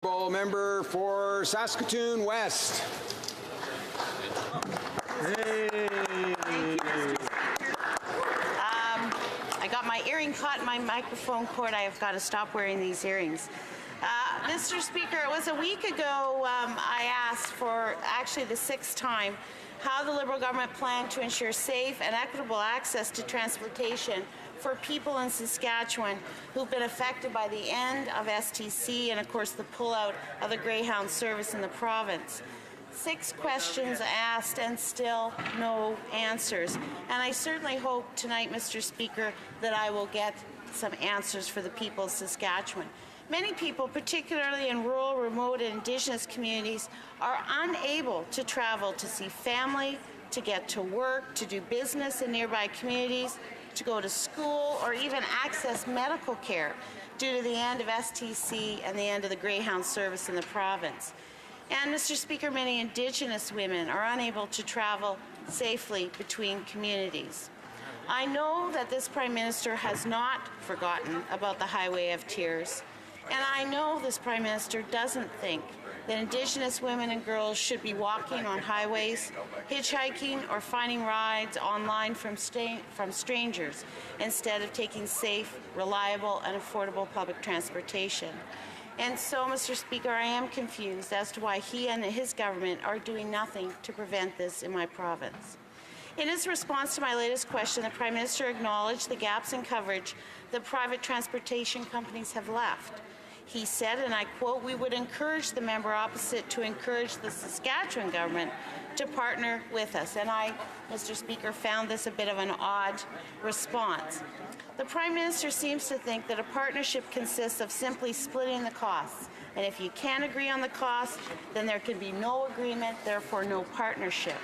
Member for Saskatoon West. Hey. I got my earring caught in my microphone cord. I have got to stop wearing these earrings. Mr. Speaker, it was a week ago I asked for, actually the 6th time, how the Liberal government planned to ensure safe and equitable access to transportation for people in Saskatchewan who've been affected by the end of STC and, of course, the pullout of the Greyhound service in the province. 6 questions asked and still no answers. And I certainly hope tonight, Mr. Speaker, that I will get some answers for the people of Saskatchewan. Many people, particularly in rural, remote, and Indigenous communities, are unable to travel to see family, to get to work, to do business in nearby communities, to go to school, or even access medical care due to the end of STC and the end of the Greyhound service in the province. And, Mr. Speaker, many Indigenous women are unable to travel safely between communities. I know that this Prime Minister has not forgotten about the Highway of Tears, and I know this Prime Minister doesn't think that Indigenous women and girls should be walking on highways, hitchhiking, or finding rides online from strangers instead of taking safe, reliable, and affordable public transportation. And so, Mr. Speaker, I am confused as to why he and his government are doing nothing to prevent this in my province. In his response to my latest question, the Prime Minister acknowledged the gaps in coverage that private transportation companies have left. He said, and I quote, "We would encourage the member opposite to encourage the Saskatchewan government to partner with us." And I, Mr. Speaker, found this a bit of an odd response. The Prime Minister seems to think that a partnership consists of simply splitting the costs. And if you can't agree on the cost, then there can be no agreement, therefore no partnership.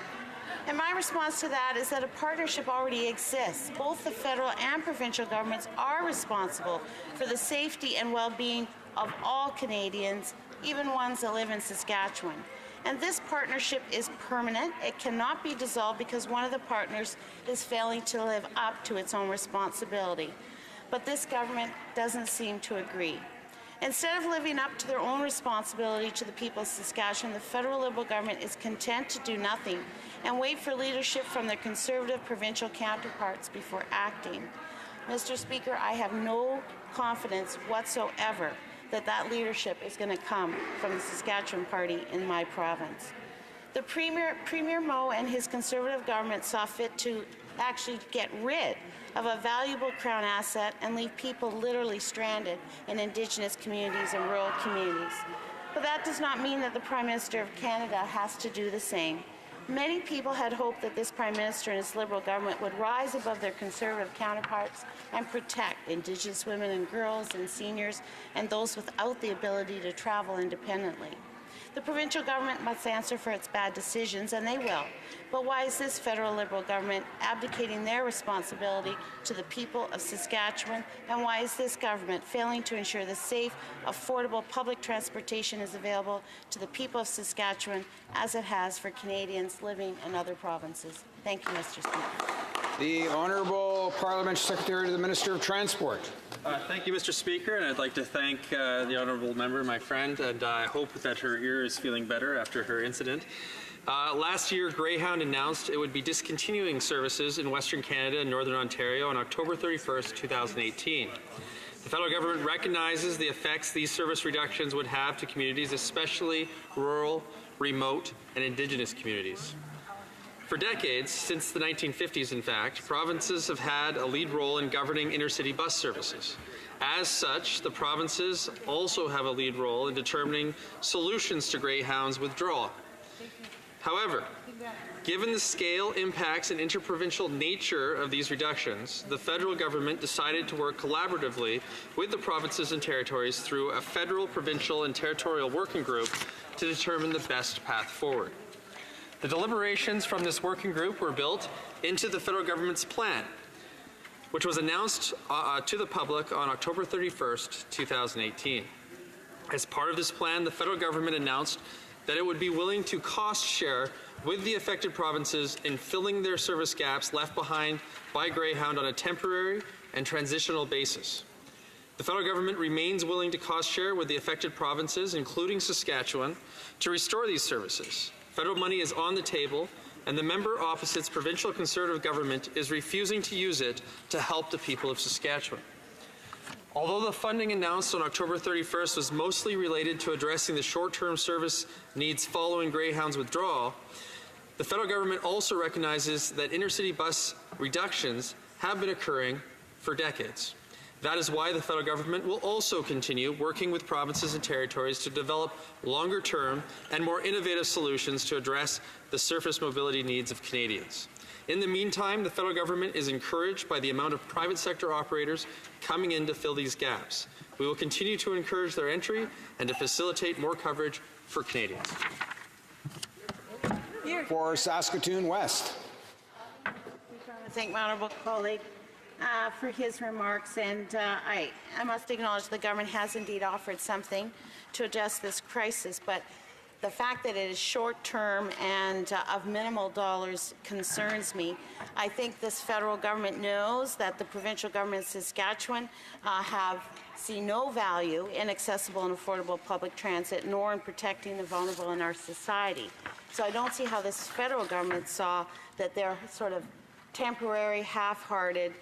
And my response to that is that a partnership already exists. Both the federal and provincial governments are responsible for the safety and well-being of all Canadians, even ones that live in Saskatchewan. And this partnership is permanent. It cannot be dissolved because one of the partners is failing to live up to its own responsibility. But this government doesn't seem to agree. Instead of living up to their own responsibility to the people of Saskatchewan, the federal Liberal government is content to do nothing and wait for leadership from their Conservative provincial counterparts before acting. Mr. Speaker, I have no confidence whatsoever that that leadership is going to come from the Saskatchewan Party in my province. The Premier Moe and his Conservative government saw fit to actually get rid of a valuable Crown asset and leave people literally stranded in Indigenous communities and rural communities. But that does not mean that the Prime Minister of Canada has to do the same. Many people had hoped that this Prime Minister and his Liberal government would rise above their Conservative counterparts and protect Indigenous women and girls and seniors and those without the ability to travel independently. The provincial government must answer for its bad decisions, and they will. But why is this federal Liberal government abdicating their responsibility to the people of Saskatchewan? And why is this government failing to ensure the safe, affordable public transportation is available to the people of Saskatchewan as it has for Canadians living in other provinces? Thank you, Mr. Speaker. The Honourable Parliamentary Secretary to the Minister of Transport. Thank you, Mr. Speaker, and I'd like to thank the Honourable Member, my friend, and I hope that her ear is feeling better after her incident. Last year, Greyhound announced it would be discontinuing services in Western Canada and Northern Ontario on October 31st, 2018. The federal government recognizes the effects these service reductions would have to communities, especially rural, remote, and Indigenous communities. For decades, since the 1950s in fact, provinces have had a lead role in governing intercity bus services. As such, the provinces also have a lead role in determining solutions to Greyhound's withdrawal. However, given the scale, impacts, and interprovincial nature of these reductions, the federal government decided to work collaboratively with the provinces and territories through a federal, provincial, and territorial working group to determine the best path forward. The deliberations from this working group were built into the federal government's plan, which was announced to the public on October 31st, 2018. As part of this plan, the federal government announced that it would be willing to cost share with the affected provinces in filling their service gaps left behind by Greyhound on a temporary and transitional basis. The federal government remains willing to cost share with the affected provinces, including Saskatchewan, to restore these services. Federal money is on the table, and the member opposite's provincial Conservative government is refusing to use it to help the people of Saskatchewan. Although the funding announced on October 31st was mostly related to addressing the short-term service needs following Greyhound's withdrawal, the federal government also recognizes that intercity bus reductions have been occurring for decades. That is why the federal government will also continue working with provinces and territories to develop longer-term and more innovative solutions to address the surface mobility needs of Canadians. In the meantime, the federal government is encouraged by the amount of private sector operators coming in to fill these gaps. We will continue to encourage their entry and to facilitate more coverage for Canadians. For Saskatoon West. I thank my honourable colleague for his remarks, and I must acknowledge the government has indeed offered something to address this crisis, but the fact that it is short-term and of minimal dollars concerns me. I think this federal government knows that the provincial government of Saskatchewan see no value in accessible and affordable public transit, nor in protecting the vulnerable in our society. So I don't see how this federal government saw that their sort of temporary, half-hearted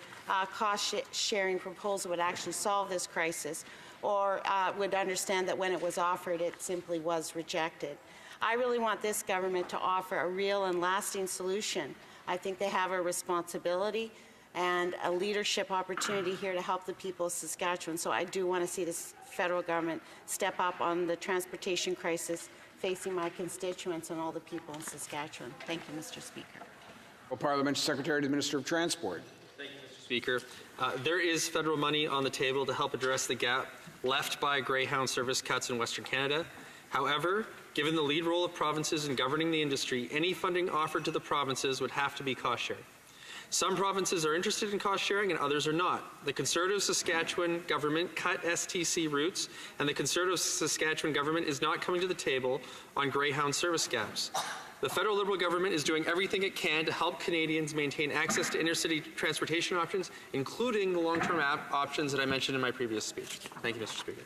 cost-sharing proposal would actually solve this crisis, or would understand that when it was offered, it simply was rejected. I really want this government to offer a real and lasting solution. I think they have a responsibility and a leadership opportunity here to help the people of Saskatchewan. So I do want to see this federal government step up on the transportation crisis facing my constituents and all the people in Saskatchewan. Thank you, Mr. Speaker. Parliamentary Secretary to the Minister of Transport. Thank you, Mr. Speaker. There is federal money on the table to help address the gap left by Greyhound service cuts in Western Canada. However, given the lead role of provinces in governing the industry, any funding offered to the provinces would have to be cost-shared. Some provinces are interested in cost-sharing and others are not. The Conservative Saskatchewan government cut STC routes, and the Conservative Saskatchewan government is not coming to the table on Greyhound service gaps. The federal Liberal government is doing everything it can to help Canadians maintain access to intercity transportation options, including the long-term options that I mentioned in my previous speech. Thank you, Mr. Speaker.